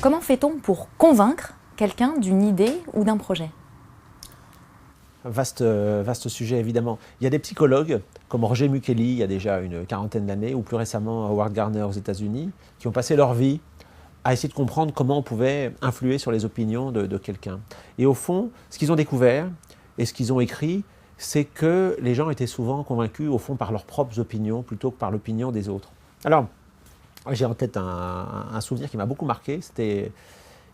Comment fait-on pour convaincre quelqu'un d'une idée ou d'un projet? Vaste sujet, évidemment. Il y a des psychologues, comme Roger Mukeli, il y a déjà une quarantaine d'années, ou plus récemment Howard Gardner aux États-Unis, qui ont passé leur vie à essayer de comprendre comment on pouvait influer sur les opinions de quelqu'un. Et au fond, ce qu'ils ont découvert, et ce qu'ils ont écrit, c'est que les gens étaient souvent convaincus, au fond, par leurs propres opinions, plutôt que par l'opinion des autres. Alors, j'ai en tête un souvenir qui m'a beaucoup marqué, c'était...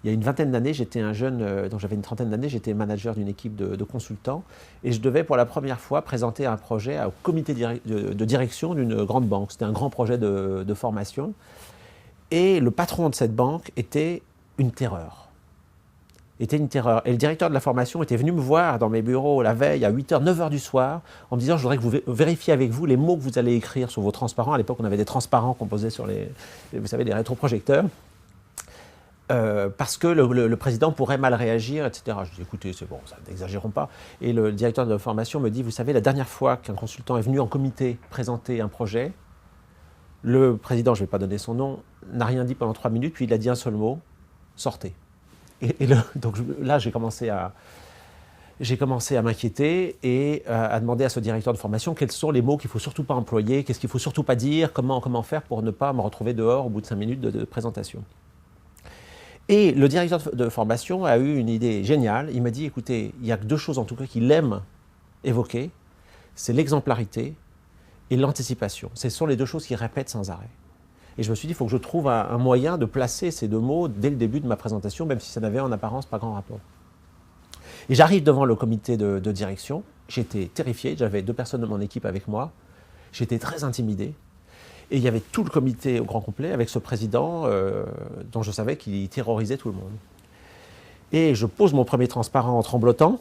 Il y a une vingtaine d'années, j'étais un jeune, donc j'avais une trentaine d'années, j'étais manager d'une équipe de consultants et je devais pour la première fois présenter un projet au comité de direction d'une grande banque. C'était un grand projet de formation et le patron de cette banque était une terreur. Et le directeur de la formation était venu me voir dans mes bureaux la veille à 8h, 9h du soir en me disant « Je voudrais que vous vérifiez avec vous les mots que vous allez écrire sur vos transparents ». À l'époque, on avait des transparents qu'on posait sur vous savez, les rétroprojecteurs. Parce que le président pourrait mal réagir, etc. Je dis, écoutez, c'est bon, ça n'exagérons pas. Et le directeur de la formation me dit, vous savez, la dernière fois qu'un consultant est venu en comité présenter un projet, le président, je ne vais pas donner son nom, n'a rien dit pendant 3 minutes, puis il a dit un seul mot, sortez. Donc là, j'ai commencé à m'inquiéter et à demander à ce directeur de formation quels sont les mots qu'il ne faut surtout pas employer, qu'est-ce qu'il ne faut surtout pas dire, comment faire pour ne pas me retrouver dehors au bout de 5 minutes de présentation. Et le directeur de formation a eu une idée géniale. Il m'a dit, écoutez, il y a que 2 choses en tout cas qu'il aime évoquer, c'est l'exemplarité et l'anticipation. Ce sont les 2 choses qu'il répète sans arrêt. Et je me suis dit, il faut que je trouve un moyen de placer ces 2 mots dès le début de ma présentation, même si ça n'avait en apparence pas grand rapport. Et j'arrive devant le comité de direction, j'étais terrifié, j'avais 2 personnes de mon équipe avec moi, j'étais très intimidé. Et il y avait tout le comité au grand complet avec ce président dont je savais qu'il terrorisait tout le monde. Et je pose mon premier transparent en tremblotant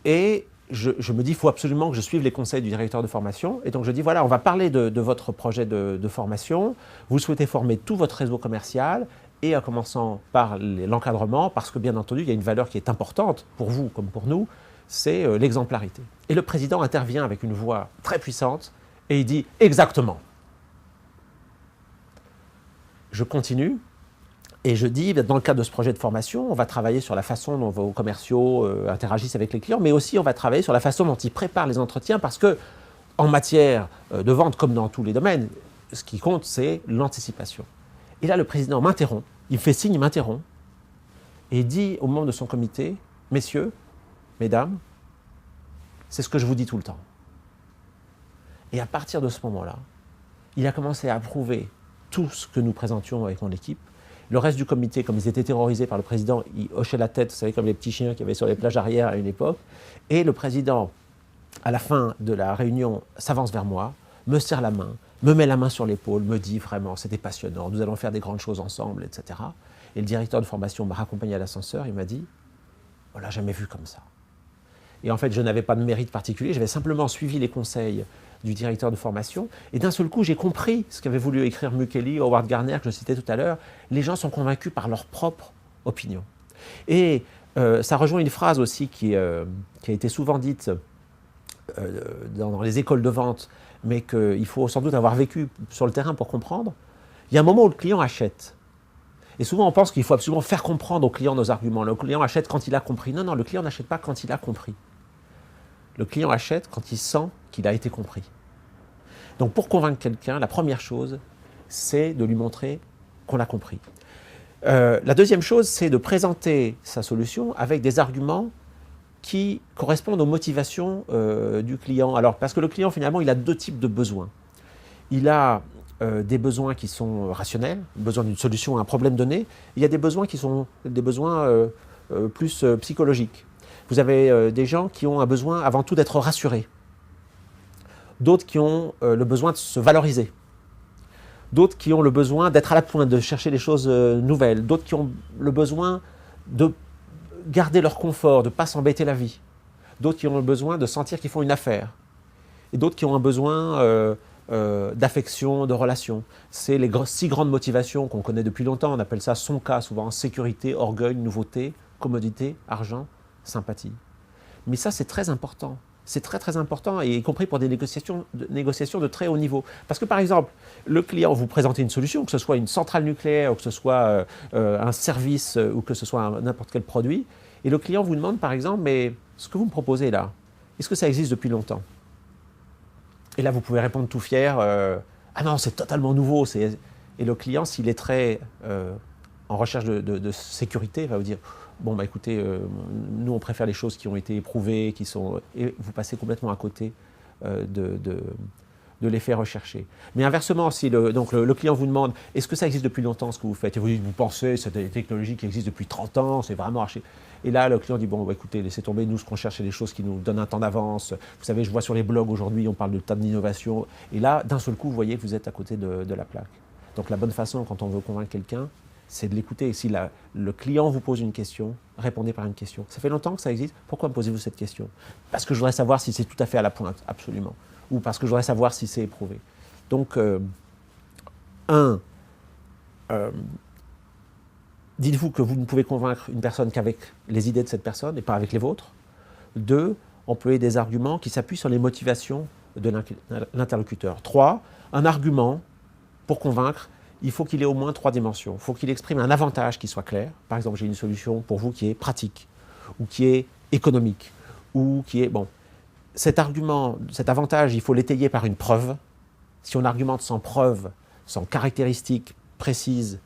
et je me dis, il faut absolument que je suive les conseils du directeur de formation. Et donc je dis, voilà, on va parler de votre projet de formation. Vous souhaitez former tout votre réseau commercial et en commençant par l'encadrement, parce que bien entendu, il y a une valeur qui est importante pour vous comme pour nous, c'est l'exemplarité. Et le président intervient avec une voix très puissante. Et il dit « exactement ». Je continue et je dis, dans le cadre de ce projet de formation, on va travailler sur la façon dont vos commerciaux interagissent avec les clients, mais aussi on va travailler sur la façon dont ils préparent les entretiens, parce que en matière de vente, comme dans tous les domaines, ce qui compte, c'est l'anticipation. Et là, le président m'interrompt, il me fait signe, il m'interrompt, et il dit aux membres de son comité, « Messieurs, mesdames, c'est ce que je vous dis tout le temps ». Et à partir de ce moment-là, il a commencé à approuver tout ce que nous présentions avec mon équipe. Le reste du comité, comme ils étaient terrorisés par le président, ils hochaient la tête, vous savez, comme les petits chiens qu'il y avait sur les plages arrière à une époque. Et le président, à la fin de la réunion, s'avance vers moi, me serre la main, me met la main sur l'épaule, me dit vraiment, c'était passionnant, nous allons faire des grandes choses ensemble, etc. Et le directeur de formation m'a raccompagné à l'ascenseur, il m'a dit, on ne l'a jamais vu comme ça. Et en fait, je n'avais pas de mérite particulier, j'avais simplement suivi les conseils du directeur de formation. Et d'un seul coup, j'ai compris ce qu'avait voulu écrire Mukeli, Howard Gardner, que je citais tout à l'heure. Les gens sont convaincus par leur propre opinion. Et ça rejoint une phrase aussi qui a été souvent dite dans les écoles de vente, mais qu'il faut sans doute avoir vécu sur le terrain pour comprendre. Il y a un moment où le client achète. Et souvent, on pense qu'il faut absolument faire comprendre au client nos arguments. Le client achète quand il a compris. Non, non, le client n'achète pas quand il a compris. Le client achète quand il sent qu'il a été compris. Donc pour convaincre quelqu'un, la première chose, c'est de lui montrer qu'on l'a compris. La deuxième chose, c'est de présenter sa solution avec des arguments qui correspondent aux motivations du client. Alors, parce que le client, finalement, il a 2 types de besoins. Il a des besoins qui sont rationnels, besoin d'une solution à un problème donné. Il y a des besoins qui sont des besoins plus psychologiques. Vous avez des gens qui ont un besoin avant tout d'être rassurés. D'autres qui ont le besoin de se valoriser. D'autres qui ont le besoin d'être à la pointe, de chercher des choses nouvelles. D'autres qui ont le besoin de garder leur confort, de ne pas s'embêter la vie. D'autres qui ont le besoin de sentir qu'ils font une affaire. Et d'autres qui ont un besoin d'affection, de relation. C'est les 6 grandes motivations qu'on connaît depuis longtemps. On appelle ça son cas, souvent sécurité, orgueil, nouveauté, commodité, argent, sympathie. Mais ça, c'est très important. C'est très très important, et y compris pour des négociations de très haut niveau. Parce que par exemple, le client vous présente une solution, que ce soit une centrale nucléaire, ou que ce soit un service, ou que ce soit n'importe quel produit, et le client vous demande par exemple, mais ce que vous me proposez là, est-ce que ça existe depuis longtemps? Et là vous pouvez répondre tout fier, ah non, c'est totalement nouveau. Et le client, s'il est très en recherche de sécurité, va vous dire, bon, bah écoutez, nous on préfère les choses qui ont été éprouvées, qui sont... Et vous passez complètement à côté de l'effet recherché. Mais inversement, si le client vous demande, est-ce que ça existe depuis longtemps ce que vous faites? Et vous dites, vous pensez, c'est des technologies qui existent depuis 30 ans, c'est vraiment archi... Et là, le client dit, bon, bah, écoutez, laissez tomber, nous, ce qu'on cherche, c'est des choses qui nous donnent un temps d'avance. Vous savez, je vois sur les blogs aujourd'hui, on parle de tas d'innovation. Et là, d'un seul coup, vous voyez que vous êtes à côté de la plaque. Donc la bonne façon, quand on veut convaincre quelqu'un, c'est de l'écouter. Si le client vous pose une question, répondez par une question. Ça fait longtemps que ça existe, pourquoi me posez-vous cette question? Parce que je voudrais savoir si c'est tout à fait à la pointe, absolument. Ou parce que je voudrais savoir si c'est éprouvé. Donc, dites-vous que vous ne pouvez convaincre une personne qu'avec les idées de cette personne et pas avec les vôtres. 2, employer des arguments qui s'appuient sur les motivations de l'interlocuteur. 3, un argument, pour convaincre, il faut qu'il ait au moins 3 dimensions. Il faut qu'il exprime un avantage qui soit clair. Par exemple, j'ai une solution pour vous qui est pratique, ou qui est économique, ou qui est... Bon, cet argument, cet avantage, il faut l'étayer par une preuve. Si on argumente sans preuve, sans caractéristiques précises,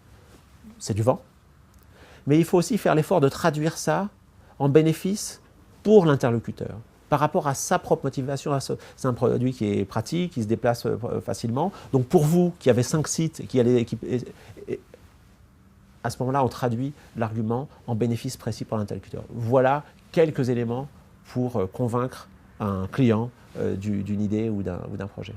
c'est du vent. Mais il faut aussi faire l'effort de traduire ça en bénéfice pour l'interlocuteur, par rapport à sa propre motivation. C'est un produit qui est pratique, qui se déplace facilement. Donc pour vous, qui avez 5 sites, à ce moment-là, on traduit l'argument en bénéfice précis pour l'interlocuteur. Voilà quelques éléments pour convaincre un client d'une idée ou d'un projet.